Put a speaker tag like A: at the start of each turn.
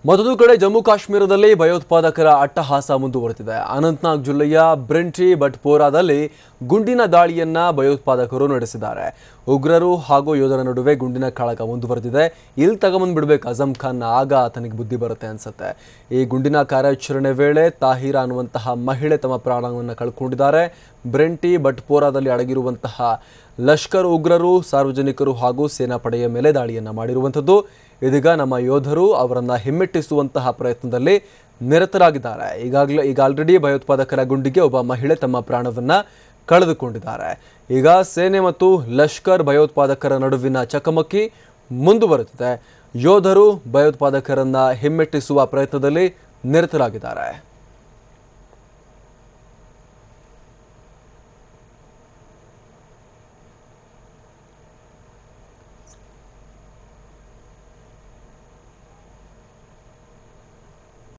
A: ಮತ್ತೊಂದು ಕಡೆ ಜಮ್ಮು ಕಾಶ್ಮೀರದಲ್ಲಿ ಭಯೋತ್ಪಾದಕರ ಅಟ್ಟಹಾಸ ಮುಂದುವರೆದಿದೆ. ಅನಂತನಾಗ್ ಜಿಲ್ಲೆಯ ಬ್ರಿಂಟಿ ಬಟ್ಪೋರಾದಲ್ಲಿ ಗುಂಡಿನ ದಾಳಿಯನ್ನ ಭಯೋತ್ಪಾದಕರು ನಡೆಸಿದ್ದಾರೆ. ಉಗ್ರರು ಹಾಗೂ ಯೋಧರ ನಡುವೆ ಗುಂಡಿನ ಕಾಳಗ ಮುಂದುವರೆದಿದೆ. ಇಲ್ಲಿ ತಗೊಂಬಂದು ಬಿಡಬೇಕು ಅಜಮ್ ಖಾನ್, ಆಗ ಆತನಿಗೆ ಬುದ್ಧಿ ಬರುತ್ತೆ ಅನ್ಸುತ್ತೆ. ಈ ಗುಂಡಿನ ಕಾರ್ಯಾಚರಣೆ ವೇಳೆ ತಾಹಿರಾ ಅನ್ನುವಂತಹ ಮಹಿಳೆ ತಮ್ಮ ಪ್ರಾಣವನ್ನು ಕಳ್ಕೊಂಡಿದ್ದಾರೆ. ಬ್ರಿಂಟಿ ಬಟ್ಪೋರಾದಲ್ಲಿ ಅಡಗಿರುವಂತಹ ಲಷ್ಕರ್ ಉಗ್ರರು ಸಾರ್ವಜನಿಕರು ಹಾಗೂ ಸೇನಾಪಡೆಯ ಮೇಲೆ ದಾಳಿಯನ್ನ ಮಾಡಿರುವಂಥದ್ದು. ಇದೀಗ ನಮ್ಮ ಯೋಧರು ಅವರನ್ನು ಹಿಮ್ಮೆಟ್ಟಿಸುವಂತಹ ಪ್ರಯತ್ನದಲ್ಲಿ ನಿರತರಾಗಿದ್ದಾರೆ. ಈಗ ಆಲ್ರೆಡಿ ಭಯೋತ್ಪಾದಕರ ಗುಂಡಿಗೆ ಒಬ್ಬ ಮಹಿಳೆ ತಮ್ಮ ಪ್ರಾಣವನ್ನ ಕಳೆದುಕೊಂಡಿದ್ದಾರೆ. ಈಗ ಸೇನೆ ಮತ್ತು ಲಷ್ಕರ್ ಭಯೋತ್ಪಾದಕರ ನಡುವಿನ ಚಕಮಕಿ ಮುಂದುವರೆದಿದೆ. ಯೋಧರು ಭಯೋತ್ಪಾದಕರನ್ನ ಹಿಮ್ಮೆಟ್ಟಿಸುವ ಪ್ರಯತ್ನದಲ್ಲಿ ನಿರತರಾಗಿದ್ದಾರೆ.